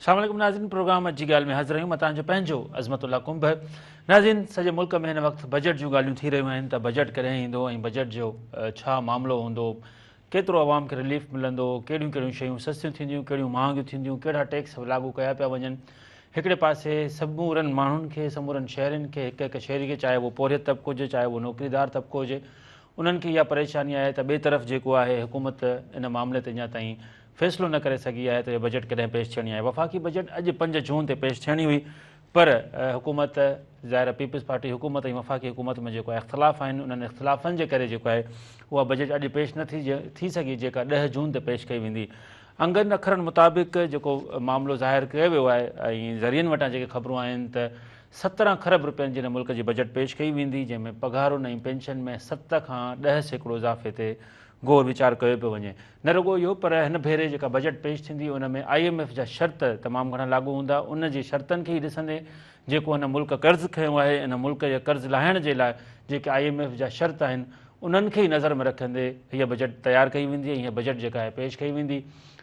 अस्सलाम वालेकुम नाज़रीन, प्रोग्राम अॼु जी ॻाल्हि में हाज़िर आहियूं। मां तव्हांजो पंहिंजो अज़मतुल्ला कुंभ। नाज़रीन, सॼे मुल्क में हिन वक़्तु बजट जूं ॻाल्हियूं थी रहियूं आहिनि त बजट कॾहिं ईंदो ऐं बजट जो छा मामिलो हूंदो, केतिरो आवाम खे रिलीफ मिलंदो, कहिड़ियूं कहिड़ियूं शयूं सस्तियूं थींदियूं, कहिड़ियूं महांगियूं थींदियूं, कहिड़ा टैक्स लागू कया पिया वञनि। हिकिड़े पासे समूरनि माण्हुनि खे, समूरनि शहरनि खे, हिकु हिकु शहरी खे, चाहे उहो पोरियत तबिको हुजे, चाहे उहो नौकरीदार तबिको हुजे, उन्हनि खे इहा परेशानी आहे त ॿिए तरफ़ जेको आहे हुकूमत इन मामले ते अञा ताईं फ़ैसिलो न करे सघी आहे त इहा बजट कॾहिं पेश थियणी आहे। वफ़ाक़ी बजट अॼु 5 जून ते पेश थियणी हुई, पर हुकूमत ज़ाहिर पीपल्स पार्टी हुकूमत ऐं वफ़ाक़ी हुकूमत में जेको आहे इख़्तिलाफ़ आहिनि, उन्हनि इख़्तिलाफ़नि जे करे जेको आहे उहा बजट अॼु पेश न थी सघी, जेका 10 जून ते पेश कई वेंदी। अंगनि अखरनि मुताबिक़ जेको मामिलो ज़ाहिर कयो वियो आहे ऐं ज़रियनि वटां जेके ख़बरूं आहिनि त 17 खरब रुपयनि जी हिन मुल्क जी बजट पेश कई वेंदी, जंहिंमें पघारुनि ऐं पेंशन में 7 खां 10% इज़ाफ़े ते गौर वीचार कयो पियो वञे। न रुॻो इहो, पर हिन भेरे जेका बजट पेश थींदी उन में IMF जा शर्त तमामु घणा लागू हूंदा। उन जी शर्तनि खे ई ॾिसंदे जेको हिन मुल्क कर्ज़ु खंयो आहे, इन मुल्क जे कर्ज़ु लाहिण जे लाइ जेके IMF जा शर्त आहिनि उन्हनि खे ई नज़र में रखंदे हीअ बजट तयारु कई वेंदी ऐं हीअ बजट जेका आहे पेश कई वेंदी,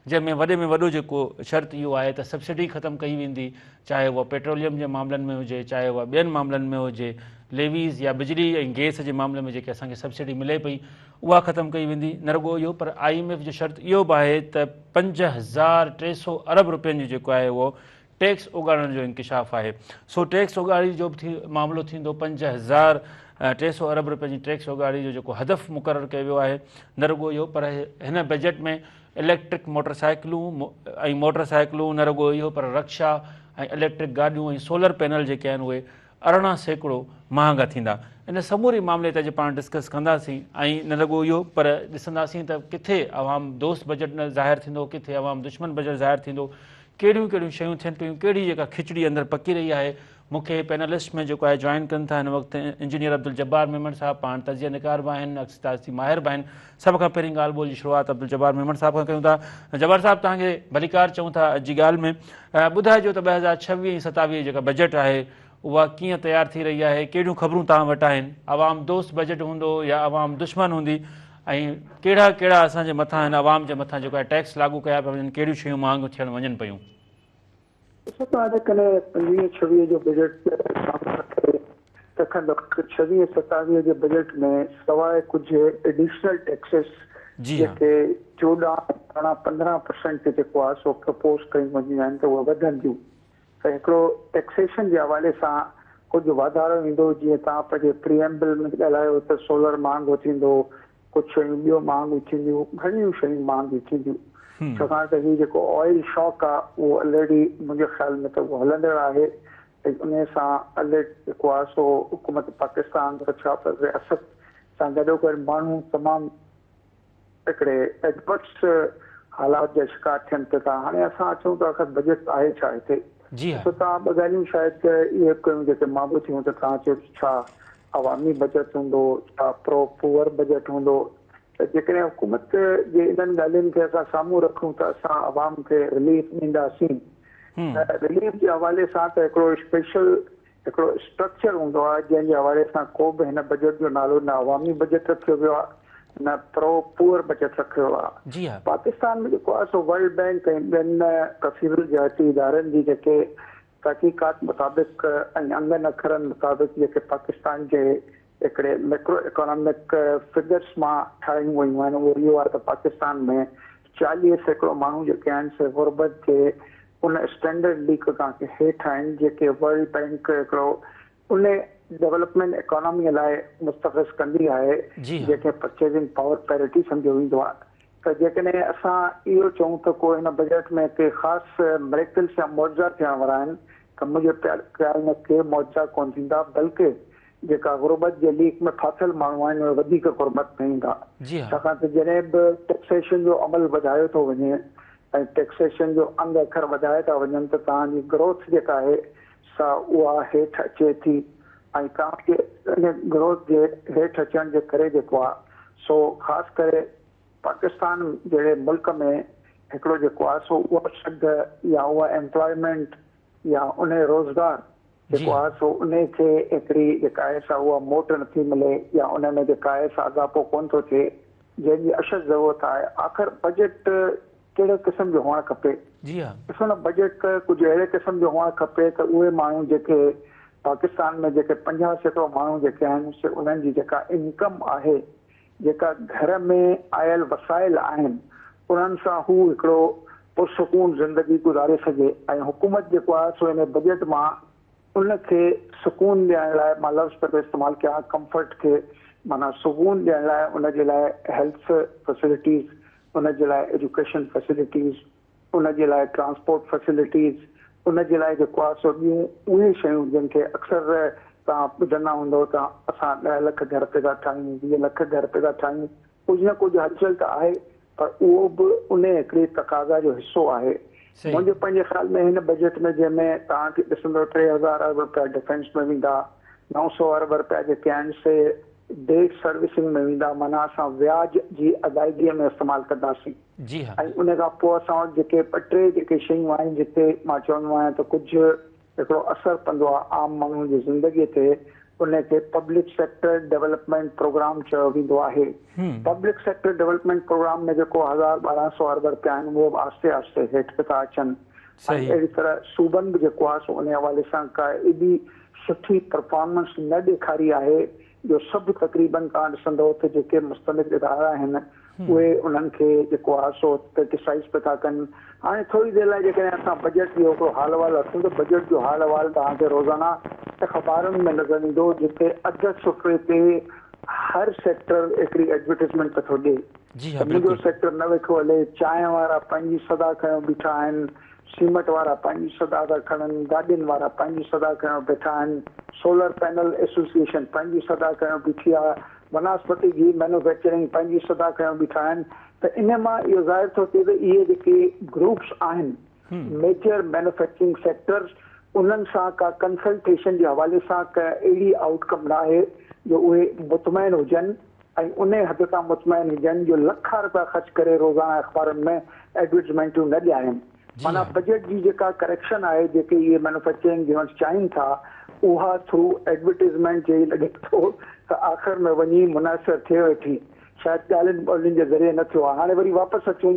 जंहिंमें वॾे में वॾो जेको शर्त इहो आहे त सब्सिडी ख़तमु कई वेंदी, चाहे उहा पेट्रोलियम जे मामलनि में हुजे, चाहे उहा ॿियनि मामलनि में हुजे, लेवीज़ या बिजली ऐं गैस जे मामले में जेके असांखे सब्सिडी मिले पई उहा ख़तमु कई वेंदी। न रुॻो इहो, पर IMF जो शर्त इहो बि आहे त 5300 अरब रुपयनि जो जेको आहे उहो टैक्स उगाड़ण जो इंकिशाफ़ आहे। सो टैक्स उगाड़ी जो बि मामिलो थींदो। 5300 अरब रुपयनि जी टैक्स उगाड़ी जो जेको हदफ़ मुक़ररु कयो वियो आहे। न रुॻो इहो, पर हिन बजट में इलेक्ट्रिक मोटरसाइकिलूं ऐं मोटरसाइकिलूं, न रुॻो इहो, पर रक्षा ऐं इलेक्ट्रिक गाॾियूं ऐं सोलर पैनल जेके आहिनि उहे 18% महांगा थींदा। इन समूरी मामले ते अॼु पाण डिस्कस कंदासीं। ऐं न रुॻो इहो, पर ॾिसंदासीं त किथे अवाम दोस्त बजट न ज़ाहिर थींदो, किथे अवाम दुश्मन बजट ज़ाहिर थींदो, कहिड़ियूं कहिड़ियूं शयूं थियनि पियूं, कहिड़ी जेका खिचड़ी अंदरि पकी रही आहे। मूंखे पैनलिस्ट में जेको आहे जॉइन कनि था हिन वक़्तु इंजीनियर अब्दुल जब्बार मेमन साहब, पाण तज़िया निकार बि आहिनि, अक्सदासी माहिर बि आहिनि। सभ खां पहिरीं ॻाल्हि ॿोल जी शुरूआति अब्दुल जब्बार मेमन साहब खां कयूं था। जब्बार साहब, तव्हांखे भलीकार चऊं था अॼु जी ॻाल्हि में। ॿुधाइजो त 2026 ऐं 27 जेका बजट आहे उहा कीअं तयारु थी रही आहे, कहिड़ियूं ख़बरूं तव्हां वटि आहिनि, अवाम दोस्त बजट हूंदो या अवाम दुश्मन हूंदी, ऐं कहिड़ा कहिड़ा असांजे मथां हिन अवाम जे मथां जेको आहे टैक्स लागू कया पिया वञनि, कहिड़ियूं शयूं महांगियूं थियण वञनि पियूं। ॾिसो त अॼुकल्ह 25-26 जो बजट रखंदो, 26-27 जे बजट में सवाइ कुझु एडिशनल टैक्सिस जेके 14-15% जेको आहे सो प्रपोज कयूं वञियूं आहिनि त उहे वधंदियूं। त हिकिड़ो टैक्सेशन जे हवाले सां कुझु वाधारो ईंदो। जीअं तव्हां पंहिंजे प्रीएम्बल में ॻाल्हायो त सोलर महांगो थींदो, कुझु शयूं ॿियूं महांगियूं थींदियूं, घणियूं शयूं महांगियूं थींदियूं। छाकाणि त हीउ जेको ऑयल शॉक आहे उहो ऑलरेडी मुंहिंजे ख़्याल में त उहो हलंदड़ आहे। उन सां जेको आहे सो हुकूमत पाकिस्तान रक्षा रियासत सां गॾोगॾु माण्हू तमामु हिकिड़े एडवर्स हालात जा शिकार थियनि था। हाणे असां अचूं त आख़िर बजट आहे छा हिते। तव्हां ॿ ॻाल्हियूं शायदि इहे कयूं जेके मां बि थियूं त तव्हां चयो छा अवामी बजट हूंदो, छा प्रो पुअर बजट हूंदो। त जेकॾहिं हुकूमत जे इन्हनि ॻाल्हियुनि खे असां साम्हूं रखूं त असां अवाम खे रिलीफ ॾींदासीं। रिलीफ जे हवाले सां त हिकिड़ो स्पेशल हिकिड़ो स्ट्रक्चर हूंदो आहे जंहिंजे हवाले सां को बि हिन बजट जो नालो न अवामी बजट रखियो वियो आहे, न प्रो पुअर बजट रखियो आहे। पाकिस्तान में जेको आहे सो वर्ल्ड बैंक ऐं ॿियनि कफ़ील जहती इदारनि जी जेके तहक़ीक़ात मुताबिक़ ऐं अंगनि अखरनि मुताबिक़ जेके पाकिस्तान जे हिकिड़े मैक्रो इकोनॉमिक फिगर्स मां ठाहियूं वयूं आहिनि, उहो इहो आहे त पाकिस्तान में 40% माण्हू जेके आहिनि से गुरबत जे उन स्टैंडर्ड लीक खां हेठि आहिनि, जेके वर्ल्ड बैंक हिकिड़ो उन डेवलपमेंट इकोनॉमीअ लाइ मुस्तफ़िज़ कंदी आहे, जंहिंखे परचेजिंग पावर पैरिटी सम्झो वेंदो आहे। त जेकॾहिं असां इहो चऊं त को हिन बजट में के ख़ासि मेरेकल्स या मुआवज़ा थियण वारा आहिनि, त मुंहिंजे ख़्याल में के मुआवज़ा कोन थींदा, बल्कि जेका गुरबत जे लीक में फाथल माण्हू आहिनि उहे वधीक गुरबत में ईंदा। छाकाणि त जॾहिं बि टैक्सेशन जो अमल वधायो थो वञे ऐं टैक्सेशन जो अंग अखर वधाए था वञनि त तव्हांजी ग्रोथ जेका आहे सा उहा हेठि अचे थी। ऐं तव्हांखे इन ग्रोथ जे हेठि अचण जे करे जेको आहे सो ख़ासि करे पाकिस्तान जहिड़े मुल्क में हिकिड़ो जेको आहे सो उहा शद या उहा एम्प्लॉयमेंट या उन रोज़गार जेको आहे सो उन खे हिकिड़ी जेका आहे सा उहा मोट नथी मिले या उन में जेका आहे सा अॻापो कोन थो थिए, जंहिंजी अशद ज़रूरत आहे। आख़िर बजट कहिड़े क़िस्म जो हुअणु खपे। जी हाँ। ॾिसो न, बजट कुझु अहिड़े क़िस्म जो हुअणु खपे त उहे माण्हू जेके पाकिस्तान में जेके 50% माण्हू जेके आहिनि से उन्हनि जी जेका इनकम आहे, जेका घर में आयल वसाइल आहिनि, उन्हनि सां हू हिकिड़ो पुरसकून ज़िंदगी गुज़ारे सघे। ऐं हुकूमत जेको आहे सो इन बजट मां उनखे सुकून ॾियण लाइ, मां लफ़्ज़ पियो इस्तेमालु कयां कंफर्ट खे, माना सुकून ॾियण लाइ उनजे लाइ हेल्थ फैसिलिटीज़, उनजे लाइ एजुकेशन फैसिलिटीज़, उनजे लाइ ट्रांसपोर्ट फैसिलिटीज़, उनजे लाइ जेको आहे सो ॿियूं उहे शयूं जिन खे अक्सर तव्हां ॿुधंदा हूंदव त असां 10 लख घर पिया ठाहियूं, 20 लख घर पिया ठाहियूं, कुझु न कुझु हलचल त आहे, पर उहो बि उन हिकिड़े तक़ाज़ा जो हिसो आहे। मुंहिंजे पंहिंजे ख़्याल में हिन बजट में जंहिंमें तव्हांखे ॾिसंदो 3000 अरब रुपया डिफेंस में वेंदा, 900 अरब रुपया जेके आहिनि से डेट सर्विसिंग में वेंदा, माना असां व्याज जी अदायगीअ में इस्तेमालु कंदासीं। जी हाँ। ऐं उन खां पोइ असां वटि जेके टे जेके शयूं आहिनि जिते मां चवंदो आहियां त कुझु हिकिड़ो असरु पवंदो आहे आम माण्हू जी ज़िंदगीअ ते, उनखे पब्लिक सेक्टर डेवलपमेंट प्रोग्राम चयो वेंदो आहे। पब्लिक सेक्टर डेवलपमेंट प्रोग्राम में जेको 1000-1200 अरब रुपया आहिनि उहो आहिस्ते आहिस्ते हेठि था अचनि। ऐं अहिड़ी तरह सूबनि बि जेको आहे सो उन हवाले सां का एॾी सुठी परफॉर्मेंस न ॾेखारी आहे जो सभु तक़रीबन तव्हां ॾिसंदव त जेके मुस्तनिद इदारा आहिनि उहे उन्हनि खे जेको आहे सो क्रिटिसाइज़ पिया था कनि। हाणे थोरी देरि लाइ जेकॾहिं असां बजट जो हिकिड़ो हाल अहवाल वठूं त बजट जो हाल अहवाल तव्हांखे रोज़ाना अख़बारुनि में नज़र ईंदो, जिते अधु सुफ़े ते हर सेक्टर हिकिड़ी एडवर्टाइज़मेंट थो ॾे। मुंहिंजो सेक्टर न वेठो हले, चांहि वारा पंहिंजी सदा खयों बीठा आहिनि, सीमेंट वारा पंहिंजी सदा था खणनि, गाॾियुनि वारा पंहिंजी सदा खयों बीठा आहिनि, सोलर पैनल एसोसिएशन पंहिंजी सदा खयों बीठी आहे, वनस्पति घी मैन्युफैक्चरिंग पंहिंजी सदा खयों बीठा आहिनि। त इन मां इहो ज़ाहिर थो थिए त इहे जेके ग्रुप्स आहिनि मेजर मैन्युफैक्चरिंग सेक्टर्स, उन्हनि सां का कंसल्टेशन जे हवाले सां का अहिड़ी आउटकम न आहे जो उहे मुतमइन हुजनि ऐं उन हद तां मुतमइन हुजनि जो लखा रुपया ख़र्च करे रोज़ाना अख़बारुनि में एडवर्टाइज़मेंटूं न ॾियारनि। माना बजट जी जेका करेक्शन आहे जेके इहे मैन्युफैक्चरिंग यूनिट्स चाहिनि था, उहा थ्रू एडवर्टाइज़मेंट जे लॻे थो त आख़िर में वञी मुनासिर थिए वेठी, शायदि ॻाल्हियुनि ॿोलियुनि जे ज़रिए न थियो आहे। हाणे वरी वापसि अचूं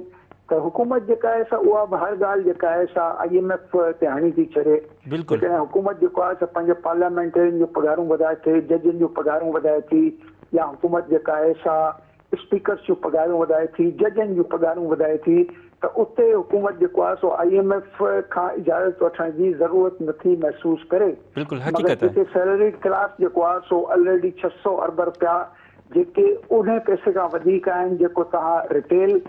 त हुकूमत जेका आहे सा उहा बि हर ॻाल्हि जेका आहे सा IMF ते हणी थी छॾे। जेकॾहिं हुकूमत जेको आहे सा पंहिंजे पार्लियामेंटेरियन जूं पघारूं वधाए थी, जजनि जूं पघारूं वधाए थी, या हुकूमत जेका आहे सा स्पीकर्स जूं पघारूं वधाए थी, जजनि जूं पघारूं वधाए थी, त उते हुकूमत जेको आहे सो IMF खां इजाज़त वठण जी ज़रूरत नथी महसूस करे। मगर जिते सैलरीड क्लास जेको आहे सो ऑलरेडी 600 अरब रुपया जेके उन पैसे खां वधीक आहिनि जेको तव्हां रिटेल,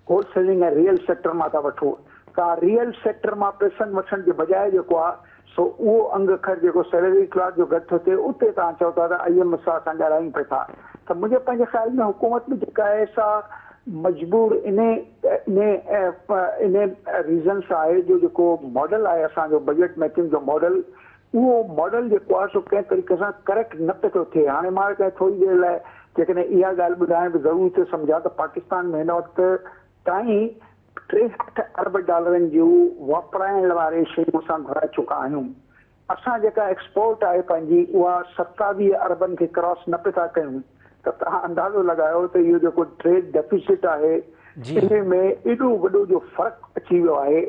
होलसेलिंग ऐं रियल सेक्टर मां था वठो, तव्हां रियल सेक्टर मां पैसनि वठण जे बजाए जेको आहे सो उहो अंग अखर जेको सैलरी क्लास जो घटि थो थिए उते तव्हां चओ था त IMF सां असां ॻाल्हायूं पिया था। त मुंहिंजे पंहिंजे ख़्याल में हुकूमत बि जेका आहे सा मजबूर इन रीज़न सां आहे जो जेको मॉडल आहे असांजो बजट मैचिंग जो मॉडल, उहो मॉडल जेको आहे सो कंहिं तरीक़े सां करेक्ट न पियो थिए। हाणे मां कंहिं थोरी देरि लाइ जेकॾहिं इहा ॻाल्हि ॿुधाइण बि ज़रूरी थो सम्झां त पाकिस्तान में हिन वक़्तु ताईं 63 अरब डॉलरनि जूं वापराइण वारे शयूं असां घुराए चुका आहियूं। असां जेका एक्सपोर्ट आहे पंहिंजी उहा 27 अरबनि खे क्रॉस न पिया था कयूं। त तव्हां अंदाज़ो लॻायो त इहो जेको ट्रेड डेफिसिट आहे इन में एॾो वॾो जो फ़र्क़ु अची वियो आहे,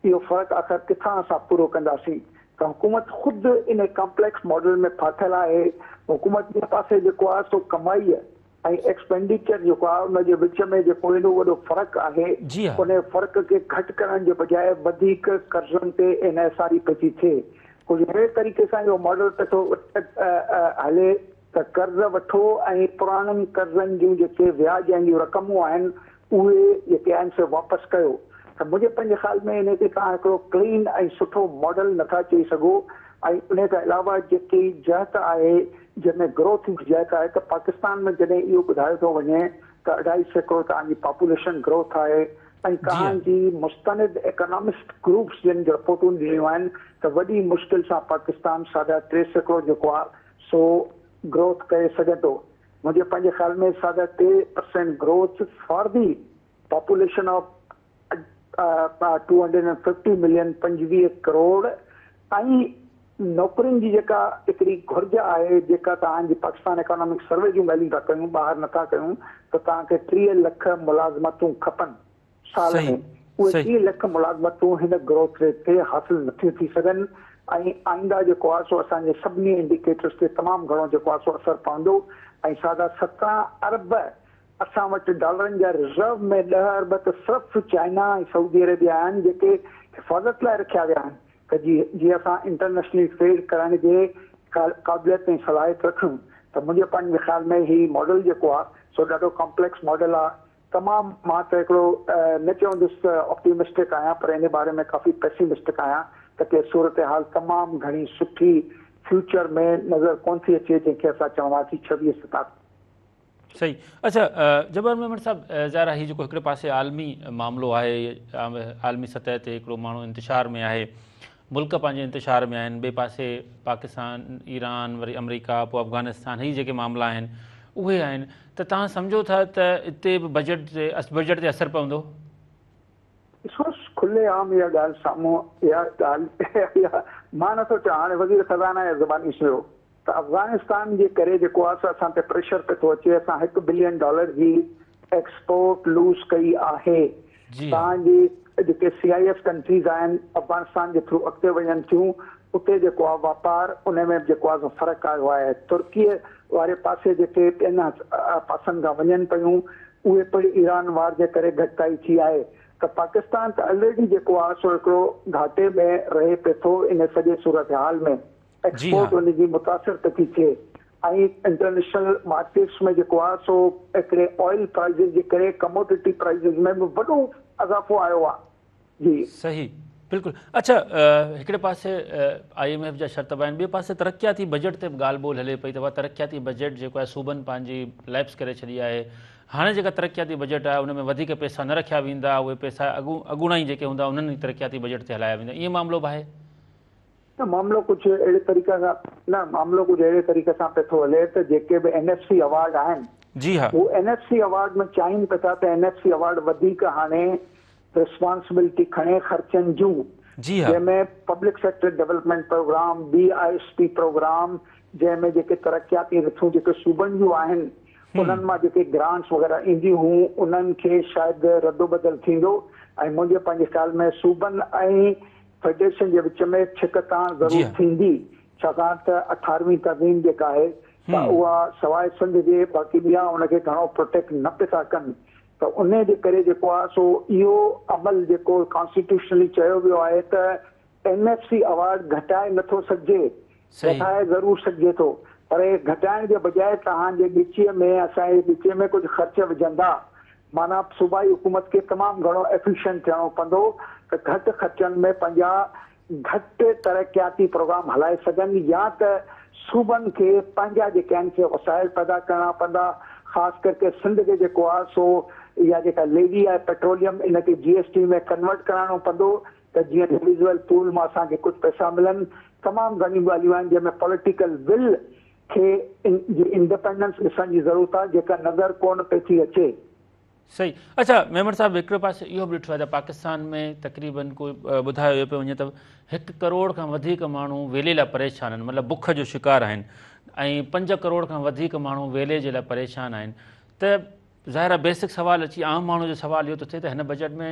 इहो फ़र्क़ु आख़िर किथां असां पूरो कंदासीं? त हुकूमत ख़ुदि इन कॉम्प्लेक्स मॉडल में फाथल आहे। हुकूमत जे पासे जेको आहे सो कमाई ऐं एक्सपेंडिचर जेको आहे उनजे विच में जेको एॾो वॾो फ़र्क़ु आहे, उन फ़र्क़ खे घटि करण जे बजाए वधीक कर्ज़नि ते इन्हिसारी पई थिए। कुझु अहिड़े तरीक़े सां इहो मॉडल थो हले त कर्ज़ वठो ऐं पुराणनि कर्ज़नि जूं जेके व्याज जूं रक़मूं आहिनि उहे जेके आहिनि से वापसि कयो। त मुंहिंजे पंहिंजे ख़्याल में इन ते तव्हां हिकिड़ो क्लीन ऐं सुठो मॉडल नथा चई सघो। ऐं उन खां अलावा जेकी जहत आहे जंहिंमें ग्रोथ जी जहत आहे त पाकिस्तान में जॾहिं इहो ॿुधायो थो वञे त 2.5 तव्हांजी पॉपुलेशन ग्रोथ आहे ऐं तव्हांजी मुस्तनिद इकोनॉमिस्ट ग्रुप्स जिन रिपोर्टूं ॾिनियूं आहिनि त वॾी मुश्किल सां पाकिस्तान 3.5 जेको आहे सो ग्रोथ करे सघे थो। मुंहिंजे पंहिंजे ख़्याल में 3.5% growth for the population of 250 million 25 crore ऐं नौकरियुनि जी जेका हिकिड़ी घुर्ज आहे जेका तव्हांजी पाकिस्तान इकोनॉमिक सर्वे जूं ॻाल्हियूं था कयूं, ॿाहिरि नथा कयूं, त तव्हांखे 30 लख मुलाज़मतूं खपनि साल में। उहे 2 लख मुलाज़मतूं हिन ग्रोथ रेट ते हासिल नथियूं थी सघनि ऐं आईंदा जेको आहे सो असांजे सभिनी इंडिकेटर्स ते तमामु घणो जेको आहे सो असरु पवंदो ऐं साढा 17 अरब असां वटि डॉलरनि जा रिज़र्व में 10 अरब त सिर्फ़ु चाइना ऐं सऊदी अरेबिया आहिनि जेके हिफ़ाज़त लाइ रखिया विया आहिनि त जीअं असां इंटरनेशनली ट्रेड करण जे क़ाबिलियत ऐं सलाहियत रखूं त मुंहिंजे पंहिंजे ख़्याल में ही मॉडल जेको आहे सो ॾाढो कॉम्प्लेक्स मॉडल आहे तमामु मां त हिकिड़ो न चवंदुसि ऑप्टिमिस्टिक आहियां पर इन बारे में काफ़ी पेसिमिस्टिक आहियां त के सूरत हाल तमामु घणी सुठी फ्यूचर में नज़र कोन थी अचे जंहिंखे असां चवंदासीं 26-27। सही। अच्छा जबर मेमन साहब ज़ाहिर आहे जेको हिकिड़े पासे आलमी मामिलो आहे आलमी सतह ते हिकिड़ो माण्हू इंतिशार में आहे मुल्क पंहिंजे इंतिशार में आहिनि ॿिए पासे पाकिस्तान ईरान वरी अमरीका पोइ अफ़गानिस्तान ही जेके मामला आहिनि उहे आहिनि त तव्हां सम्झो था त हिते बि बजट ते असरु पवंदो? ॾिसो खुले आम इहा ॻाल्हि साम्हूं इहा ॻाल्हि मां नथो चाहियां हाणे वज़ीर ख़ज़ाना या ज़बानी सुयो त अफ़गानिस्तान जे करे जेको आहे असां ते प्रेशर पियो थो अचे असां $1 बिलियन जी एक्सपोर्ट लूज़ कई आहे तव्हांजी जेके CIS कंट्रीज़ आहिनि अफ़गानिस्तान जे थ्रू अॻिते वञनि थियूं उते जेको आहे वापारु उन में जेको आहे फ़र्क़ु आयो आहे तुर्कीअ वारे पासे जेके ॿियनि पासनि खां वञनि पियूं उहे पिणु ईरान वार जे करे घटिताई थी आहे त पाकिस्तान त ऑलरेडी जेको आहे सो हिकिड़ो घाटे में रहे पियो थो इन सॼे सूरत हाल में एक्सपोर्ट उन जी मुतासिर त थी थिए ऐं इंटरनेशनल मार्केट्स में जेको आहे सो हिकिड़े ऑयल प्राइज़िस जे करे कमोडिटी प्राइज़िस में बि वॾो इज़ाफ़ो आयो आहे। जी सही बिल्कुलु। अच्छा हिकिड़े पासे IMF जा शर्त आहिनि ॿिए पासे तरक़ियाती बजट ते बि ॻाल्हि ॿोल हले पई त तरक़ियाती बजट जेको आहे सूबनि पंहिंजी लैप्स करे छॾी आहे हाणे जेका तरक़ियाती बजट आहे उन में वधीक पैसा न रखिया वेंदा उहे पैसा अॻूणा ई जेके हूंदा उन्हनि तरक़ियाती बजट ते हलाया वेंदा ईअं मामिलो बि आहे? न मामिलो कुझु अहिड़े तरीक़े सां मामिलो कुझु अहिड़े तरीक़े सां पियो थो हले त जेके बि NFC अवार्ड आहिनि जी हा उहो NFC अवार्ड में चाहिनि पिया था त NFC अवार्ड वधीक हाणे रिस्पॉन्सिबिलिटी खणे ख़र्चनि जूं जंहिंमें public sector development program BISP program जंहिंमें जेके तरक़ियाती रिथूं जेके सूबनि जूं आहिनि उन्हनि मां जेके ग्रांट्स वग़ैरह ईंदियूं हुयूं उन्हनि खे शायदि रदो बदल थींदो ऐं मुंहिंजे पंहिंजे ख़्याल में सूबनि ऐं फेडरेशन जे विच में छिकतां ज़रूरु थींदी छाकाणि त 18वीं तरमीम जेका आहे त उहा सवाइ सिंध जे बाक़ी ॿिया उनखे घणो प्रोटेक्ट न पिया था कनि त उन जे करे जेको आहे सो इहो अमल जेको कॉन्स्टिट्यूशनली चयो वियो आहे त NFC अवार्ड घटाए नथो सघिजे वधाए ज़रूरु सघिजे थो पर घटाइण जे बजाए तव्हांजे ॻिचीअ में असांजे ॻिचीअ में कुझु ख़र्च विझंदा माना सूबाई हुकूमत खे तमामु घणो एफिशिएंट थियणो पवंदो त घटि ख़र्चनि में पंहिंजा घटि तरक़ियाती प्रोग्राम हलाए सघनि या त सूबनि खे पंहिंजा जेके आहिनि से वसाइल पैदा करणा पवंदा ख़ासि करके सिंध खे जेको आहे सो इहा जेका लेवी आहे पेट्रोलियम इनखे GST में कन्वर्ट कराइणो पवंदो त जीअं इंडिविजुअल पूल मां असांखे कुझु पैसा मिलनि तमामु घणियूं ॻाल्हियूं आहिनि जंहिंमें पॉलिटिकल विल खे इंडिपेंडेंस ॾिसण जी ज़रूरत आहे जेका नज़र कोन पई थी अचे। सही। अच्छा मेमन साहब हिकिड़े पासे इहो बि ॾिठो आहे त पाकिस्तान में तक़रीबन कोई ॿुधायो वियो पियो वञे त 1 करोड़ खां वधीक माण्हू वेले लाइ परेशान आहिनि मतिलबु बुख जो शिकार आहिनि ऐं 5 करोड़ खां वधीक माण्हू वेले जे लाइ परेशान आहिनि त ज़ाहिर आहे बेसिक सुवालु अची आम माण्हू जो सुवालु इहो थो थिए त हिन बजट में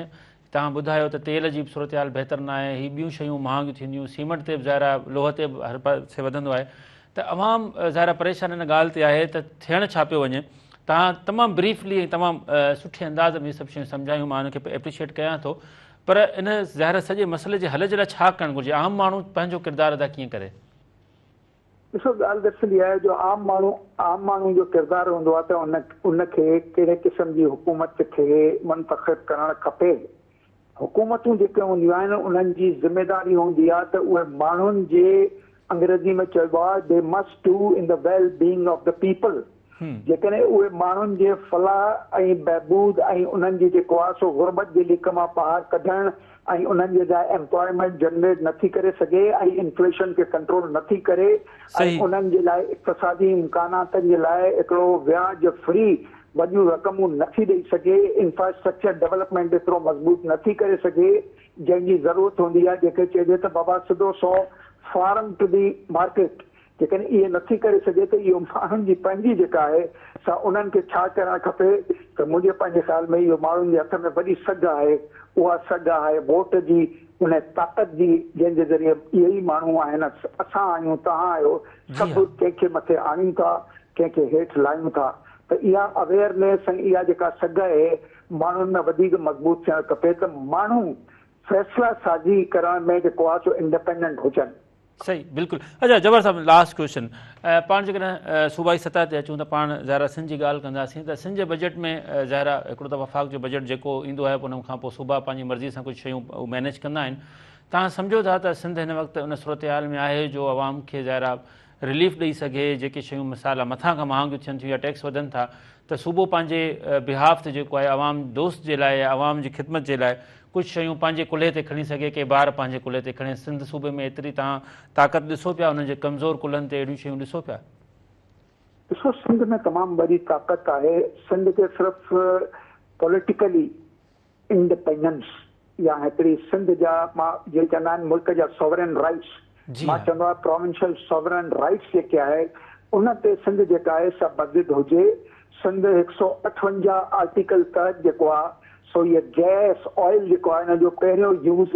तव्हां ॿुधायो त तेल जी बि सूरत हाल बहितरु न आहे ही ॿियूं शयूं महांगियूं थींदियूं सीमेंट ते बि ज़ाहिर आहे लोह ते बि हर पासे वधंदो आहे त अवाम ज़ाहिर आहे परेशान हिन ॻाल्हि ते आहे त थियणु छा पियो वञे तव्हां तमामु ब्रीफली ऐं तमामु सुठे अंदाज़ में सभु शयूं सम्झायूं मां हुनखे एप्रिशिएट कयां थो पर इन ज़ाहिर सॼे मसइले जे हल जे लाइ छा करणु घुरिजे आम माण्हू पंहिंजो किरदारु अदा कीअं करे? ॾिसो ॻाल्हि दरअसल इहा आहे जो आम माण्हू जो किरदारु हूंदो आहे त उनखे कहिड़े क़िस्म जी हुकूमत खे मुंतख़ब करणु खपे हुकूमतूं जेके हूंदियूं आहिनि उन्हनि जी ज़िमेदारी हूंदी आहे त उहे माण्हुनि जे अंग्रेज़ी में चइबो आहे they must do in the well being of the people जेकॾहिं उहे माण्हुनि जे फलाह ऐं बहबूद ऐं उन्हनि जी जेको आहे सो गुरबत जी लिक मां ॿाहिरि कढणु ऐं उन्हनि जे लाइ एम्प्लॉयमेंट जनरेट नथी करे सघे ऐं इन्फ्लेशन खे कंट्रोल नथी करे ऐं उन्हनि जे लाइ इक़्तिसादी इम्कानातनि जे लाइ हिकिड़ो व्याज फ्री वॾियूं रक़मूं नथी ॾेई सघे इंफ्रास्ट्रक्चर डेवलपमेंट एतिरो मज़बूत नथी करे सघे जंहिंजी ज़रूरत हूंदी आहे जेके चइजे त बाबा सिधो 100 फार्म टू दी मार्केट जेकॾहिं इहे नथी करे सघे त इहो माण्हुनि जी पंहिंजी जेका आहे सा उन्हनि खे छा करणु खपे त मुंहिंजे पंहिंजे ख़्याल में इहो माण्हुनि जे हथ में वॾी सघ आहे, उहा सघ आहे वोट जी, उन ताक़त जी, जंहिंजे ज़रिए इहे ई माण्हू आहिनि, असां आहियूं, तव्हां आहियो, सभु कंहिंखे मथे आणियूं था, कंहिंखे हेठि लाहियूं था। त इहा अवेयरनेस ऐं इहा जेका सघ आहे माण्हुनि में वधीक मज़बूत थियणु खपे त माण्हू फ़ैसिला साज़ी करण में जेको आहे सो इंडिपेंडेंट हुजनि। सही, बिल्कुलु। अच्छा जबर साहब, लास्ट क्वेश्चन, पाण जेकॾहिं सूबाई सतह ते अचूं त पाण ज़ाहिर सिंध जी ॻाल्हि कंदासीं त सिंध जे बजट में ज़ाहिर हिकिड़ो त वफ़ाक़ जो बजट जेको ईंदो आहे उन खां पोइ सूबा पंहिंजी मर्ज़ी सां कुझु शयूं मैनेज कंदा आहिनि। तव्हां सम्झो था त सिंध हिन वक़्तु उन सूरत हाल में आहे जो आवाम खे ज़ाहिर रिलीफ ॾेई सघे, जेके शयूं मिसाल मथां खां महांगियूं थियनि थियूं या टैक्स वधनि था, त सूबो पंहिंजे बिहाफ ते जेको आहे आवाम दोस्त जे लाइ या आवाम जी ख़िदमत जे लाइ कुझु शयूं पंहिंजे कुल्हे ते खणी सघे, के ॿार पंहिंजे कुल्हे ते खणे। सिंध सूबे में एतिरी तव्हां ताक़त ॾिसो पिया, उन्हनि जे कमज़ोर कुल्हनि ते अहिड़ियूं शयूं ॾिसो पिया? ॾिसो, सिंध में तमामु वॾी ताक़त आहे। सिंध खे सिर्फ़ु पॉलिटिकली इंडिपेंडेंस या हिकिड़ी सिंध जा मां जीअं चवंदा आहिनि मुल्क जा सॉवरन राइट्स, मां चवंदो आहियां प्रोविंशियल सॉवरन राइट्स जेके आहे उन ते सिंध जेका आहे सा बधित हुजे। सिंध 158 आर्टिकल तहत जेको आहे सो इहे गैस ऑयल जेको आहे हिन जो पहिरियों यूज़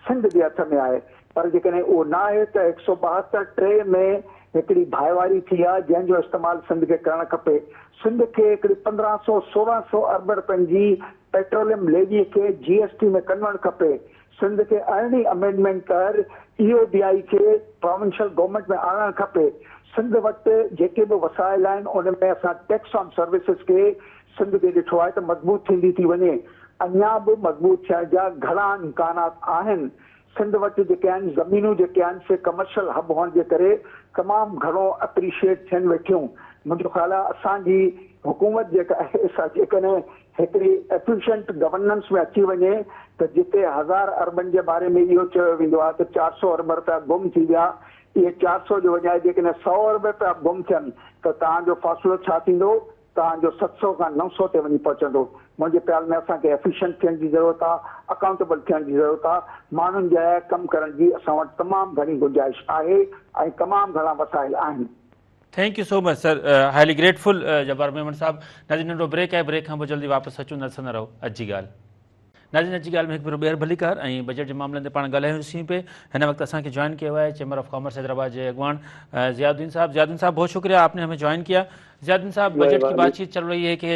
सिंध जे हथ में आहे, पर जेकॾहिं उहो न आहे त 172(3) में हिकिड़ी भाईवारी थी आहे जंहिंजो इस्तेमालु सिंध खे करणु खपे। सिंध खे हिकिड़ी 1500-1600 अरब रुपयनि जी पेट्रोलियम लेवी खे GST में कन्वर्ट खपे। सिंध खे अरिड़हीं अमेंडमेंट तहत EODI खे प्रोविंशियल गवर्नमेंट में आणणु खपे। सिंध वटि जेके बि वसाइल आहिनि उन में असां टैक्स ऑन सर्विसिस खे सिंध खे ॾिठो आहे त मज़बूत थींदी थी वञे, अञा बि मज़बूत थियण जा घणा इम्कानात आहिनि। सिंध वटि जेके आहिनि ज़मीनूं जेके आहिनि से कमर्शियल हब हुअण जे करे तमामु घणो अप्रीशिएट थियनि वेठियूं। मुंहिंजो ख़्यालु आहे असांजी हुकूमत जेका आहे सा जेकॾहिं हिकिड़ी एफिशिएंट गवर्नेंस में अची वञे त जिते 1000 अरबनि जे बारे में इहो चयो वेंदो आहे त 400 अरब रुपया गुम थी विया, इहे 400 जो बजाए जेकॾहिं 100 अरब रुपया गुम थियनि त तव्हांजो फ़ासिलो छा थींदो? तव्हांजो 700 खां 900 ते वञी पहुचंदो। मुंहिंजे ख़्याल में असांखे एफिशिएंट थियण जी ज़रूरत आहे, अकाउंटेबल थियण जी ज़रूरत आहे, माण्हुनि जे लाइ कमु करण जी असां वटि तमामु घणी गुंजाइश आहे ऐं तमामु घणा वसाइल आहिनि। Thank you so much sir, highly grateful Jabbar Memon साहब। नाज़रीन नंढो ब्रेक आहे, ब्रेक खां पोइ जल्दी वापसि अचूं, ॾिसंदा रहो अॼु जी ॻाल्हि। नाज़रीन अॼु जी ॻाल्हि में हिकु भेरो ॿीहर भलीकार ऐं बजट जे मामलनि ते पाण ॻाल्हायोसीं पिए। हिन वक़्तु असांखे जॉइन किया हुआ है चैम्बर ऑफ कॉमर्स हैदराबाद के अगवान ज़ियाउद्दीन साहब। ज़ियाउद्दीन साहब बहुत शुक्रिया, आपने हमें ज्वाइन किया। ज़ियाउद्दीन साहब, बजट की बातचीत चल रही है कि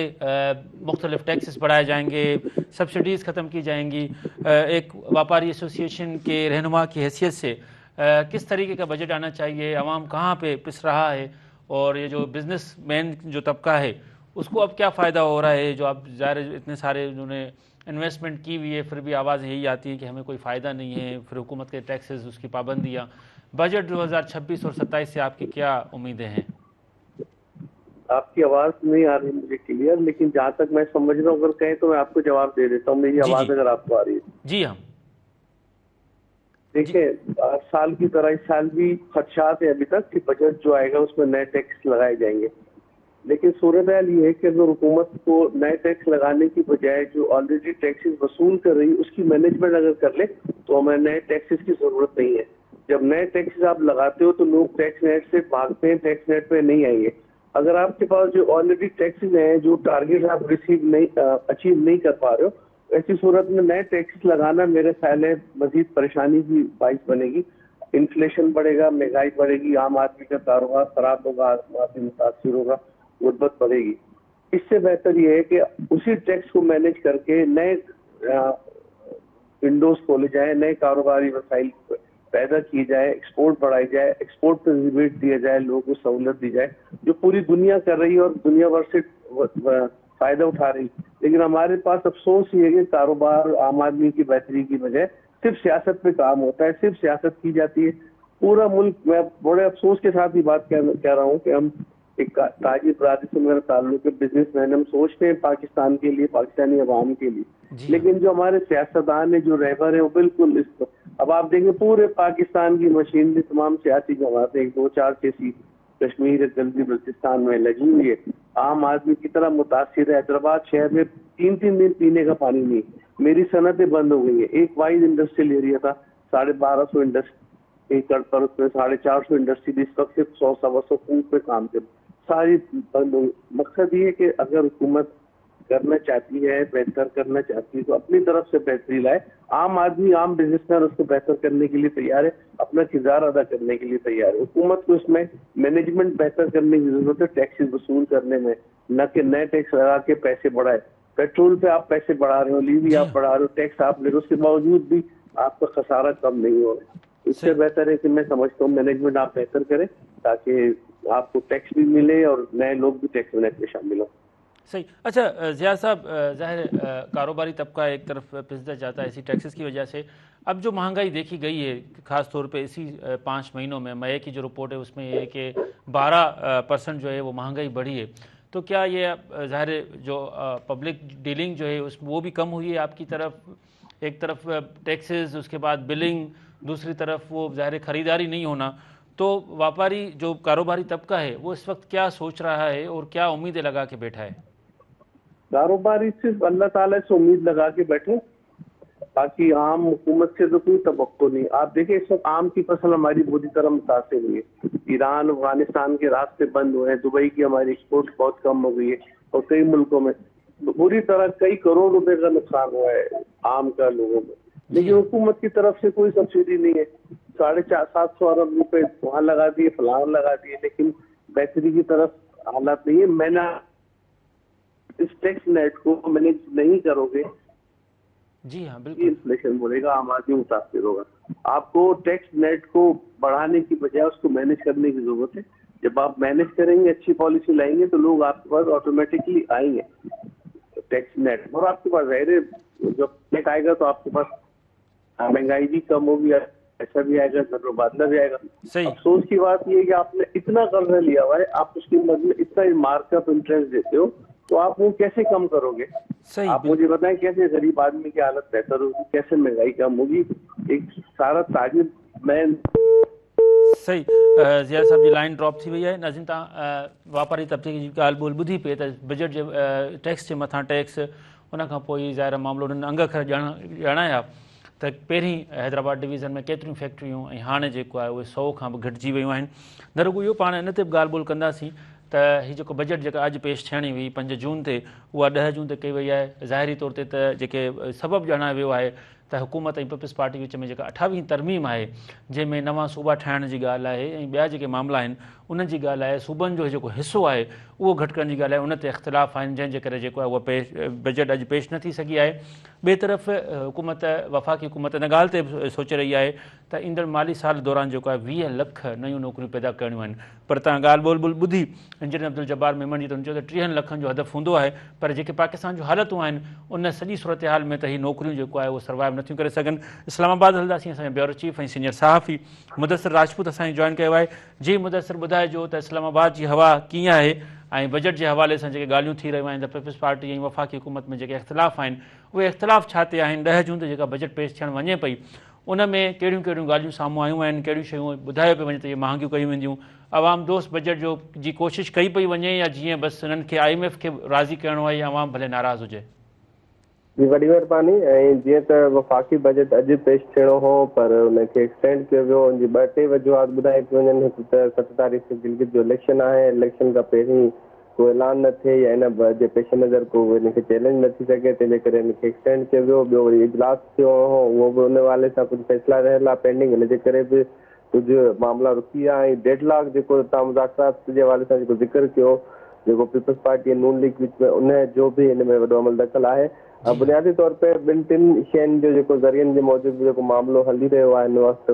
मुख्तलिफ टैक्सेस बढ़ाए जाएंगे, सब्सिडीज़ ख़त्म की जाएंगी। एक व्यापारी एसोसिएशन के रहनुमा की हैसियत से किस तरीके का बजट आना चाहिए, आवाम कहाँ पे पिस रहा है और ये जो बिज़नेस मैन जो तबका है उसको अब क्या फ़ायदा हो रहा है? जो आप ज़ाहिर इतने सारे उन्होंने इन्वेस्टमेंट की हुई है फिर भी आवाज़ यही आती है कि हमें कोई फ़ायदा नहीं है, फिर हुकूमत के टैक्सेस, उसकी पाबंदियाँ। बजट 2026 और 27 से आपकी क्या उम्मीदें हैं? आपकी आवाज़ नहीं आ रही मुझे क्लियर, लेकिन जहाँ तक मैं समझ रहा हूँ अगर कहें तो मैं आपको जवाब दे देता हूँ। मेरी आवाज़ अगर आपको आ रही है? जी हाँ। देखिए, साल की तरह इस साल भी खदशात है अभी तक कि बजट जो आएगा उसमें नए टैक्स लगाए जाएंगे, लेकिन सूरत हाल ये है कि अगर हुकूमत को नए टैक्स लगाने की बजाय जो ऑलरेडी टैक्सेस वसूल कर रही है उसकी मैनेजमेंट अगर कर ले तो हमें नए टैक्सेस की जरूरत नहीं है। जब नए टैक्सेस आप लगाते हो तो लोग टैक्स नेट से भागते हैं, टैक्स नेट पे नहीं आएंगे। अगर आपके पास जो ऑलरेडी टैक्सेस हैं, जो टारगेट आप अचीव नहीं कर पा रहे हो, ऐसी सूरत में नए टैक्सेस लगाना मेरे ख्याल है मजीद परेशानी की बाइस बनेगी। इन्फ्लेशन बढ़ेगा, महंगाई बढ़ेगी, आम आदमी का कारोबार खराब होगा, आम आदमी मुतासिर होगा, गुर्बत बढ़ेगी। इससे बेहतर ये है कि उसी टैक्स को मैनेज करके नए विंडोज खोले जाए, नए कारोबारी वसाइल पैदा की जाए, एक्सपोर्ट बढ़ाई जाए, एक्सपोर्ट पर रिबेट दिया जाए, लोगों को सहूलत दी जाए, जो पूरी दुनिया कर रही है और दुनिया भर से फायदा उठा रही। लेकिन हमारे पास अफसोस ये है कि कारोबार, आम आदमी की बेहतरी की बजाय सिर्फ सियासत पे काम होता है, सिर्फ सियासत की जाती है। पूरा मुल्क, मैं बड़े अफसोस के साथ ही बात कह रहा हूँ कि हम एक ताजी बरादरी से मेरा ताल्लुक है, बिजनेसमैन, हम सोचते हैं पाकिस्तान के लिए, पाकिस्तानी अवाम के लिए, लेकिन जो हमारे सियासतदान है, जो रहबर है, वो बिल्कुल अब आप देखें पूरे पाकिस्तान की मशीनरी, तमाम सियासी जमातें 1, 2, 4, 6 सीट कश्मीर, गलती बल्तिस्तान में लगी हुई है। आम आदमी की तरह मुतासिर है। हैदराबाद शहर में 3-3 दिन पीने का पानी नहीं, मेरी सनतें बंद हो गई है। एक वाइड इंडस्ट्रियल एरिया था, 1250 एकड़ पर, उसमें 450 इंडस्ट्री, इस वक्त सिर्फ 100-125 फूट पे काम कर, सारी बंद हुई। मकसद ये है कि अगर हुकूमत करना चाहती है, बेहतर करना चाहती है, तो अपनी तरफ से बेहतरी लाए। आम आदमी, आम बिजनेसमैन उसको बेहतर करने के लिए तैयार है, अपना किरदार अदा करने के लिए तैयार है। हुकूमत को इसमें मैनेजमेंट बेहतर करने की जरूरत है, टैक्सेस वसूल करने में, न कि नए टैक्स लगा के पैसे बढ़ाए। पेट्रोल पे आप पैसे बढ़ा रहे हो, लीवी आप बढ़ा रहे हो, टैक्स आप ले रहे हो, उसके बावजूद भी आपका खसारा कम नहीं हो रहा। इससे बेहतर है कि मैं समझता हूँ मैनेजमेंट आप बेहतर करें, ताकि आपको टैक्स भी मिले और नए लोग भी टैक्स में शामिल हो। सही। अच्छा ज़ियाद साहब, ज़ाहिर कारोबारी तबका एक तरफ पिसता जाता है इसी टैक्सेस की वजह से। अब जो महंगाई देखी गई है ख़ास तौर पे इसी 5 महीनों में, मई की जो रिपोर्ट है उसमें ये है कि 12% जो है वो महंगाई बढ़ी है, तो क्या ये ज़ाहिर जो पब्लिक डीलिंग जो है उस वो भी कम हुई है आपकी तरफ? एक तरफ टैक्सेस, उसके बाद बिलिंग, दूसरी तरफ वो ज़ाहिर ख़रीदारी नहीं होना, तो व्यापारी जो कारोबारी तबका है वो इस वक्त क्या सोच रहा है और क्या उम्मीदें लगा के बैठा है? कारोबारी सिर्फ अल्लाह ताला से उम्मीद लगा के बैठे, बाकी आम हुकूमत से तो कोई तवक्को नहीं। आप देखिए इस वक्त आम की फसल हमारी बुरी तरह मुतासिर हुई है, ईरान अफगानिस्तान के रास्ते बंद हुए हैं, दुबई की हमारी एक्सपोर्ट बहुत कम हो गई है, और कई मुल्कों में बुरी तरह कई करोड़ रुपए का नुकसान हुआ है आम का लोगों में। लेकिन हुकूमत की तरफ से कोई सब्सिडी नहीं है, 750 अरब रुपए वहां लगा दिए, फलां लगा दिए, लेकिन बेहतरी की तरफ हालात नहीं है। मैंने इस टैक्स नेट को मैनेज नहीं करोगे, जी हाँ बिल्कुल, इन्फ्लेशन बोलेगा, आम आदमी मुतासिर होगा। आपको टैक्स नेट को बढ़ाने की बजाय उसको मैनेज करने की जरूरत है। जब आप मैनेज करेंगे, अच्छी पॉलिसी लाएंगे, तो लोग आपके पास ऑटोमेटिकली आएंगे टैक्स नेट, और आपके पास जब टैक्स आएगा तो आपके पास महंगाई भी कम होगी, ऐसा भी आएगा, तबादला भी आएगा। अफसोस की बात यह है कि आपने इतना कर्जा लिया हुआ है, आप उसके बदले इतना मार्कअप इंटरेस्ट देते हो, तो आप वो कैसे कम करोगे? सही, आप मुझे बताएं कैसे गरीब आदमी की हालत बेहतर होगी, कैसे महंगाई कम होगी? एक सारा ताजिर मैं सही। ज़ियाद साहब जी लाइन ड्रॉप थी वई है। नाज़रीन तव्हां वापारी तबके जी ॻाल्हि ॿोल ॿुधी पे त बजट जे टैक्स जे मथां टैक्स, उन खां पोइ ज़ाहिर मामिलो उन्हनि अंग खर ॼाणाया त पहिरीं हैदराबाद डिवीज़न में केतिरियूं फैक्ट्रियूं ऐं हाणे जेको आहे उहे 100 खां बि घटिजी वियूं आहिनि। न रुॻो इहो, पाण इन ते बि ॻाल्हि ॿोल कंदासीं त हीउ जेको बजट जेका अॼु पेश थियणी हुई 5 जून ते, उहा 10 जून ते कई वई आहे। ज़ाहिरी तौर ते त जेके सबबु ॼाणायो वियो आहे त हुकूमत ऐं पीपल्स पार्टी विच में जेका 28वीं तरमीम आहे, जंहिंमें नवां सूबा ठाहिण जी ॻाल्हि आहे ऐं ॿिया जेके मामला आहिनि उन जी ॻाल्हि आहे, सूबनि जो जेको हिसो आहे उहो घटि करण जी ॻाल्हि आहे, उन ते इख़्तिलाफ़ आहिनि, जंहिंजे करे जेको आहे उहा बजट अॼु पेश न थी सघी आहे। ॿिए तरफ़ हुकूमत, वफ़ाक़ी हुकूमत इन ॻाल्हि ते सोचे रही आहे त ईंदड़ माली साल दौरान जेको आहे 20 लख नयूं नौकरियूं पैदा करणियूं आहिनि। पर तव्हां ॻाल्हि ॿोल ॿुधी इंजीनियर अब्दुल जब्बार मेमन जी, त चयो त 30 लखनि जो हदफ़ हूंदो आहे, पर जेके पाकिस्तान जूं हालतूं आहिनि उन सॼी सूरत हाल में त हीअ नौकरियूं जेको आहे उहो सर्वाइव नथियूं करे सघनि। इस्लामाबाद हलंदासीं, असांजा ब्यूरो चीफ ऐं सीनियर सहाफ़ी मुदस्सिर राजपूत असांखे जॉइन कयो आहे। जी मुदस्सिर, ॿुधाइजो त इस्लामाबाद जी हवा कीअं आहे ऐं बजट जे हवाले सां जेके ॻाल्हियूं थी रहियूं आहिनि त पीपल्स पार्टी ऐं वफ़ाक़ी हुकूमत में जेके इख़्तिलाफ़ आहिनि उहे इख़्तिलाफ़ छा ते आहिनि? 10 जून ते जेका बजट पेश थियणु वञे पई उन में कहिड़ियूं कहिड़ियूं ॻाल्हियूं साम्हूं आयूं आहिनि, कहिड़ियूं शयूं ॿुधायो पियो वञे त इहे महांगियूं कयूं वेंदियूं, आवाम दोस्त बजट जो जी कोशिशि कई पई वञे, या जीअं बसि उन्हनि खे IMF खे राज़ी करिणो आहे या आवाम भले नाराज़ हुजे? जी वॾी महिरबानी। ऐं जीअं त वफ़ाक़ी बजट अॼु पेश थियणो हो पर उनखे एक्सटेंड कयो वियो, उनजी 2-3 वजूहात ॿुधाए पियूं वञनि। हिकु त 7 तारीख़ ते गिलगित जो इलेक्शन आहे, इलेक्शन खां पहिरीं को ऐलान न थिए या इन जे पेश नज़र को हिनखे चैलेंज न थी सघे, तंहिंजे करे हिनखे एक्सटेंड कयो वियो। ॿियो वरी इजलास थियो हो, उहो बि उन हवाले सां कुझु फ़ैसिला रहियल आहे पेंडिंग, हिनजे करे बि कुझु मामला रुकी विया। ऐं डेडलॉक जेको तव्हां मुज़ाकरात जे हवाले सां जेको ज़िक्र कयो, जेको पीपल्स पार्टी ऐं नून लीग विच में, उन जो बि हिन में वॾो अमल दख़ल आहे। बुनियादी तौर पे 2-3 शयुनि जो जेको ज़रियनि जे मूजिबि जेको मामिलो हली रहियो आहे हिन वक़्तु,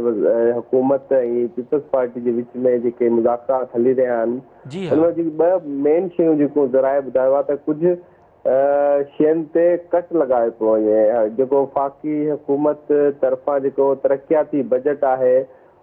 हुकूमत ऐं पीपल्स पार्टी जे विच में जेके मुज़ाकरात हली रहिया आहिनि, हुनमें जेकी 2 मेन शयूं जेको ज़राए ॿुधायो आहे त कुझु शयुनि ते कट लॻाए पियो वञे। जेको वफ़ाक़ी हुकूमत तरफ़ां जेको तरक़ियाती बजट आहे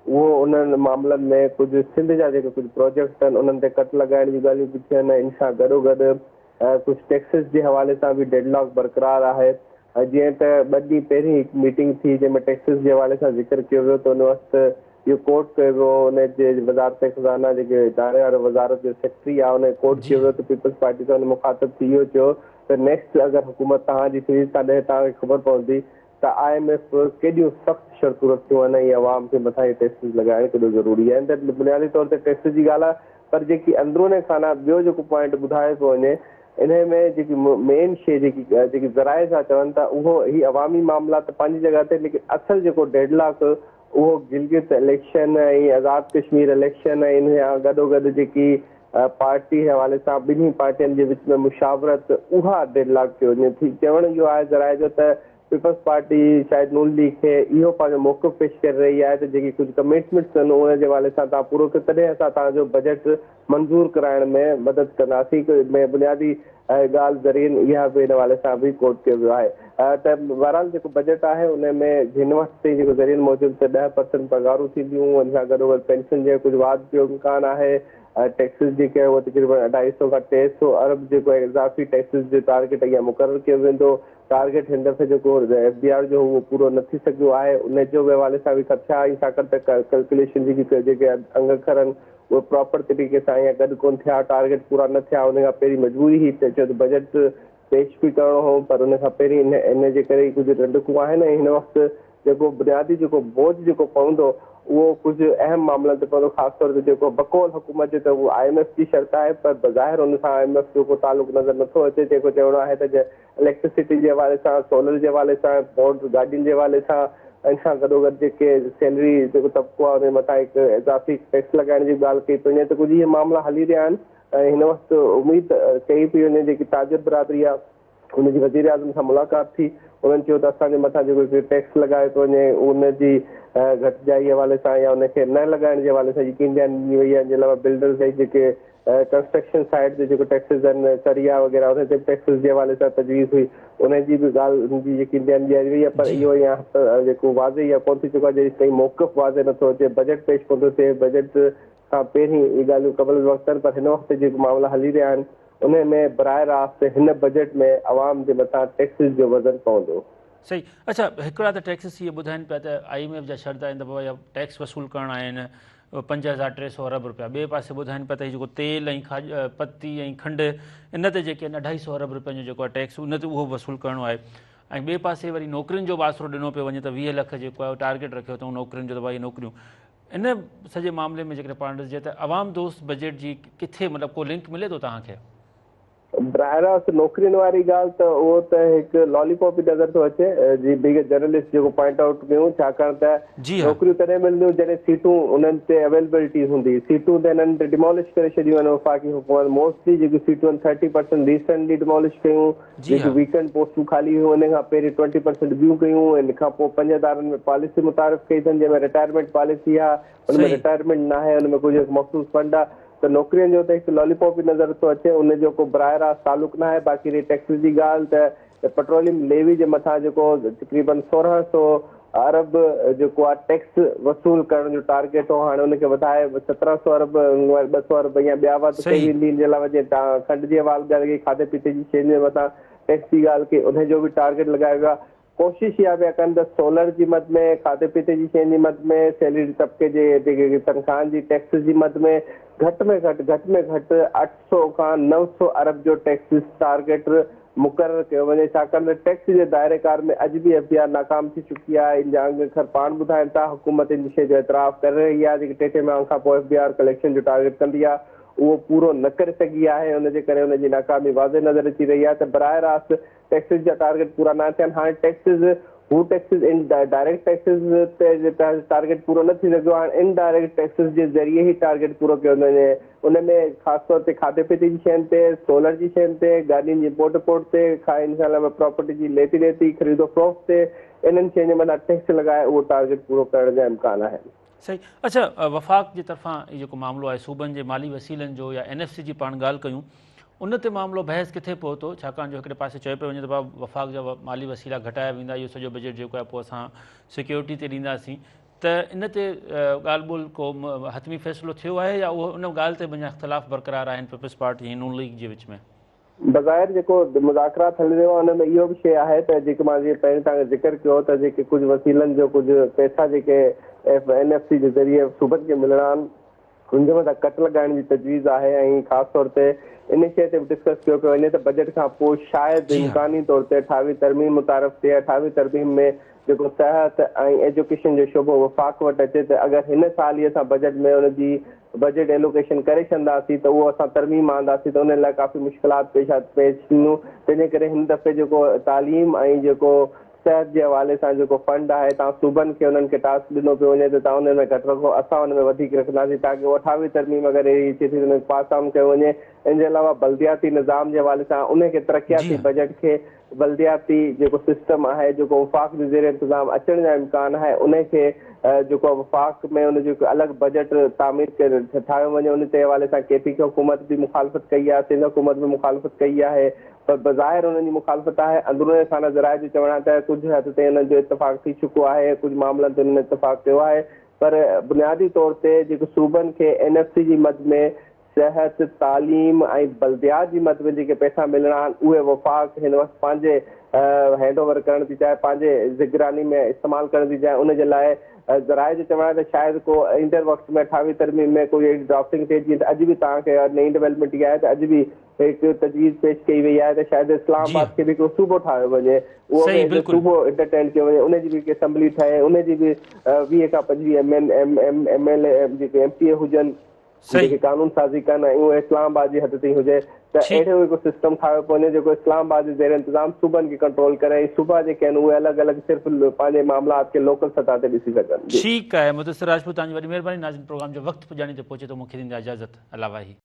उहो उन्हनि मामलनि में कुझु सिंध जा जेके कुझु प्रोजेक्ट आहिनि उन्हनि ते कट लॻाइण जी ॻाल्हियूं बि थियनि। इन सां गॾोगॾु कुझु टैक्सिस जे हवाले सां बि डेडलॉक बरक़रार आहे। जीअं त 2 ॾींहं पहिरीं हिकु मीटिंग थी जंहिंमें टैक्सिस जे हवाले सां ज़िक्र कयो वियो, त उन वक़्तु इहो कोट कयो वियो, उनजे वज़ारत ख़ज़ाना जेके इदारे वारो वज़ारत जो सेक्रेटरी आहे उन कोट कयो वियो त पीपल्स पार्टी सां मुखातिब थी इहो चयो त नेक्स्ट अगरि हुकूमत तव्हांजी फ्रीज़ था ॾे, तव्हांखे ख़बर पवंदी त IMF केॾियूं सख़्तु शर्तूं रखियूं आहिनि ऐं अवाम खे मथां इहे टैक्सिस लॻाइण केॾो ज़रूरी आहे। त बुनियादी तौर ते टैक्स जी ॻाल्हि आहे, पर जेकी अंदरूने खाना ॿियो जेको पॉइंट ॿुधाए थो वञे इन में जेकी मेन शइ जेकी ज़राए सां चवनि था उहो ही अवामी मामला त पंहिंजी जॻह ते, लेकिन असल जेको डेडलॉक उहो गिलगित इलेक्शन ऐं आज़ाद कश्मीर इलेक्शन ऐं इन सां गॾोगॾु जेकी पार्टी हवाले सां ॿिन्ही पार्टियुनि जे विच में मुशावरत उहा डेडलॉक थी वञे थी। चवणु इहो आहे ज़राए जो त पीपल्स पार्टी शायदि नून लीग खे इहो पंहिंजो मौक़िफ़ पेश करे रही आहे त जेकी कुझु कमिटमेंट्स आहिनि उन जे हवाले सां तव्हां पूरो कयो तॾहिं असां तव्हांजो बजट मंज़ूर कराइण में मदद कंदासीं। में बुनियादी ॻाल्हि ज़रिए इहा बि हिन हवाले सां बि कोट कयो वियो आहे। त बहरहाल जेको बजट आहे उन में हिन वक़्त ताईं जेको ज़रिए मौजूदु त 10% पघारूं थींदियूं, उन सां गॾोगॾु पेंशन जो कुझु वाद जो इम्कान आहे। टैक्सिस जेके उहो तक़रीबन 250 खां 300 अरब जेको इज़ाफ़ी टैक्सिस जो टारगेट अॻियां मुक़ररु कयो वेंदो। टारगेट हिन दफ़े जेको FBR जो उहो पूरो न थी सघियो आहे, उन जो बि हवाले सां बि ख़दशा आहे, छाकाणि त कैलकुलेशन जेके अंग अखर आहिनि उहे प्रॉपर तरीक़े सां या गॾु कोन थिया, टारगेट पूरा न थिया। उन खां पहिरीं मजबूरी ई चयो त बजट पेश बि करिणो हो, पर उन खां पहिरीं इन जे करे कुझु रंडकूं आहिनि। हिन वक़्तु जेको बुनियादी जेको बोझ जेको पवंदो उहो कुझु अहम मामलनि ते पवंदो, ख़ासि तौर ते जेको बकौल हुकूमत जो त उहो IMF जी शर्त आहे, पर बज़ाहिर हुन सां IMF जो को तालुक़ु नज़र नथो अचे। जेको चवणो आहे त इलेक्ट्रिसिटी जे हवाले सां, सोलर जे हवाले सां, मोटर गाॾियुनि जे हवाले सां, इन सां गॾोगॾु जेके सैलरी जेको तबिको आहे उन मथां हिकु इज़ाफ़ी टैक्स लॻाइण जी ॻाल्हि कई पई वञे। त कुझु इहे मामला हली रहिया आहिनि ऐं हिन वक़्तु उमेद कई पई वञे जेकी ताजिर बिरादरी आहे उनजी वज़ीर आज़म सां मुलाक़ात थी। उन्हनि चयो त असांजे मथां जेको टैक्स लॻाए थो वञे उनजी घटिजाई हवाले सां या उनखे न लॻाइण जे हवाले सां यकीन ॾियणी वई आहे। जे अलावा बिल्डर्स ऐं जेके कंस्ट्रक्शन साइड ते जेको टैक्सिस आहिनि, सरिया वग़ैरह उन ते टैक्सिस जे हवाले सां तजवीज़ हुई, उनजी बि ॻाल्हि उनजी यकीन ॾियणी वई आहे। पर इहो अञा जेको वाज़े या कोन थी चुको आहे जेसि ताईं मौक़िफ़ वाज़े नथो अचे, बजट पेश कोन थो थिए। बजट खां पहिरीं इहे ॻाल्हियूं क़बल वक़्तु आहिनि, पर हिन वक़्तु जेको मामला हली रहिया आहिनि उन में बराह रास्त हिन बजट में अवाम जे मथां टैक्सिस जो वज़न पवंदो। सही। अच्छा, हिकिड़ा त टैक्सिस इहे ॿुधाइनि पिया त IMF जा शर्त आहिनि त बाबा टैक्स वसूल करणा आहिनि 5300 अरब रुपया। ॿिए पासे ॿुधाइनि पिया त जेको तेल ऐं पत्ती ऐं खंडु इन ते जेके आहिनि 250 अरब रुपयनि जो जेको आहे टैक्स उन ते उहो वसूल करणो आहे। ऐं ॿिए पासे वरी नौकरियुनि जो बि आसिरो ॾिनो पियो वञे त 20 लख जेको आहे टारगेट रखियो अथऊं नौकरियुनि जो, त भई नौकरियूं इन सॼे मामले में जेकॾहिं पाण ॾिसिजे त अवाम दोस्त बजट जी किथे मतिलबु को लिंक मिले थो तव्हांखे? बराह रास्त नौकरियुनि वारी ॻाल्हि त उहो त हिकु लॉलीपॉप ई नज़र थो अचे जी बिग जर्नलिस्ट जेको पॉइंट आउट कयूं, छाकाणि त नौकरियूं तॾहिं मिलंदियूं जॾहिं सीटूं उन्हनि ते अवेलेबिलिटी हूंदी। सीटूं त हिननि डिमोलिश करे छॾियूं आहिनि वफ़ाक़ी हुकूमत। मोस्टली जेकी सीटूं आहिनि 30% रिसेंटली डिमोलिश कयूं, जेकी वीकेंड पोस्टूं ख़ाली हुयूं उन खां पहिरीं 20% ॿियूं कयूं। इन खां पोइ 5 इदारनि में पॉलिसी मुतारिफ़ कई अथनि जंहिंमें रिटायरमेंट पॉलिसी आहे, हुनमें रिटायरमेंट न आहे, हुनमें कुझु मख़सूस फंड आहे। त नौकरियुनि जो त हिकु लॉलीपॉप ई नज़र थो अचे, उनजो को बराह रास्त तालुक़ु न आहे। बाक़ी रही टैक्स जी ॻाल्हि त पेट्रोलियम लेवी जे मथां जेको तक़रीबन 1600 अरब जेको आहे टैक्स वसूल करण जो टारगेट हो, हाणे हुनखे वधाए 1700 अरब 200 अरब या ॿिया वाद कई वेंदी। इन जे अलावा जीअं तव्हां खंड जी हवाले ॻाल्हि कई, खाधे पीते जी शयुनि जे मथां टैक्स जी ॻाल्हि कई, उनजो बि टारगेट लॻायो वियो आहे। कोशिशि इहा पिया कनि त सोलर जी मद में, खाधे पीते जी शयुनि जी मद में, सैलरी तबिके जे जेके तनख़्वाहनि जी टैक्स जी मद में घटि में घटि 800 खां 900 अरब जो टैक्स टारगेट मुक़ररु कयो वञे। छाकाणि त टैक्स जे दायरेकार में अॼु बि FBR नाकाम थी चुकी आहे। इन जा अंग अखर पाण ॿुधाइनि था, हुकूमत इन जी शइ जो एतिराफ़ करे रही आहे। जेके 3 माह खां पोइ FBR कलेक्शन जो टारगेट कंदी आहे उहो पूरो न करे सघी आहे, हुनजे करे हुनजी नाकामी वाज़े नज़र अची रही आहे। त बराह रास्त टैक्सिस जा टारगेट पूरा न थियनि। हाणे टैक्सिस इन डायरेक्ट टैक्सिस ते टारगेट पूरो न थी सघियो आहे, इनडायरेक्ट टैक्सिस जे ज़रिए ई टारगेट पूरो कयो वञे। उनमें ख़ासि तौर ते खाधे पीते जी शयुनि ते, सोलर जी शयुनि ते, गाॾियुनि जी इम्पोर्ट ते, इन खां अलावा प्रॉपर्टी जी लेती ख़रीदो फ़रोख़्त ते, इन्हनि शयुनि जे मथां टैक्स लॻाए उहो टारगेट पूरो करण जा इम्कान आहिनि। सही। अच्छा, वफ़ाक़ जे तरफ़ां जेको मामिलो आहे सूबनि जे माली वसीलनि जो या NFC जी पाण ॻाल्हि कयूं, उन ते मामिलो बहस किथे पहुतो? छाकाणि जो हिकिड़े पासे चयो पियो वञे त भाउ वफ़ाक़ जा माली वसीला घटाया वेंदा, इहो सॼो बजट जेको आहे पोइ असां सिक्योरिटी ते ॾींदासीं। त इन ते ॻाल्हि ॿोल को हतमी फ़ैसिलो थियो आहे या उहो उन ॻाल्हि ते अञा इख़्तिलाफ़ बरक़रार आहिनि पीपल्स पार्टी ऐं नून लीग जे विच में? बग़ैर जेको मुज़ाकरात हली रहियो आहे हुन में इहो बि शइ आहे त जेके मां जीअं पहिरीं तव्हांखे ज़िक्र कयो त जेके कुझु वसीलनि जो कुझु पैसा जेके NFC जे ज़रिए सूबनि खे मिलणा आहिनि हुन जे मथां कट लॻाइण जी तजवीज़ आहे ऐं ख़ासि तौर ते इन शइ ते बि डिस्कस कयो पियो वञे त बजट खां पोइ शायदि इम्कानी तौर ते 28 तरमीम मुतारफ़ थिए। 28 तरमीम में जेको सिहत ऐं एजुकेशन जो शोबो वफ़ाक़ वटि अचे त अगरि हिन साल ई असां बजट में हुनजी बजट एलोकेशन करे छॾंदासीं त उहो असां तरमीम आणंदासीं त उन लाइ काफ़ी मुश्किलात पेश ईंदियूं। तंहिंजे करे हिन दफ़े जेको तालीम ऐं जेको सिहत जे हवाले सां जेको फंड आहे तव्हां सूबनि खे उन्हनि खे टास्क ॾिनो पियो वञे त तव्हां हुन में घटि रखो, असां हुन में वधीक रखंदासीं ताकी 28 तरमीम अगरि अहिड़ी अचे थी हुन पास ऑन कयो वञे। इन जे अलावा बल्दियाती निज़ाम जे हवाले सां उनखे तरक़ियाती बजट खे बल्दियाती जेको सिस्टम आहे जेको वफ़ाक़ जे ज़ेर इंतज़ाम अचण जा इम्कान आहे उनखे जेको वफ़ाक़ में उनजो हिकु अलॻि बजट तामीर करे ठाहियो वञे। उन जे हवाले सां KPK हुकूमत बि मुखालफ़त कई आहे, सिंध हुकूमत बि मुखालफ़त कई आहे, पर बज़ाहिर हुननि जी मुखालफ़त आहे। अंदरूनी खाना ज़राए जो चवण आहे त कुझु हद ते हुननि जो इतफ़ाक़ थी चुको आहे, कुझु मामलनि ते हुननि इतफ़ाक़ कयो आहे, पर बुनियादी तौर ते जेको सूबनि खे NFC जी मद में सिहत तालीम ऐं बल्दियात जी मद में जेके पैसा मिलणा आहिनि उहे वफ़ाक़ हिन वक़्तु पंहिंजे हैंड ओवर करण थी चाहे, पंहिंजे ज़िगरानी में इस्तेमालु करण थी चाहे। उनजे लाइ ज़राए जो चवण आहे त शायदि को ईंदड़ वक़्त में 28 तरमीम में कोई अहिड़ी ड्राफ्टिंग थिए जीअं त अॼु बि तव्हांखे नई डेवलपमेंट इहा आहे त अॼु बि हिकु तजवीज़ पेश कई वई आहे त शायदि इस्लामाबाद खे बि हिकिड़ो सूबो ठाहियो वञे, उहो बि सूबो इंटरटेन कयो वञे, उनजी बि हिकु असेंबली ठहे, उनजी बि 20 खां 25 MLA जेके MPA हुजनि जेके कानून साज़ी कनि ऐं उहे इस्लामाबाद जी हद ताईं हुजे त अहिड़ो हिकु सिस्टम ठाहियो पियो वञे जेको इस्लामाबाद जे ज़ेर इंतज़ाम सूबनि खे कंट्रोल करे ऐं सूबा जेके आहिनि उहे अलॻि अलॻि सिर्फ़ु पंहिंजे मामलात खे लोकल सतह ते ॾिसी सघनि। ठीकु आहे मुदस्सिर राजपूत, तव्हांजी वॾी महिरबानी। नाज़रीन, प्रोग्राम जो वक़्तु पुॼाणी ते पहुचे थो, मूंखे ॾींदा इजाज़त। अला वाही।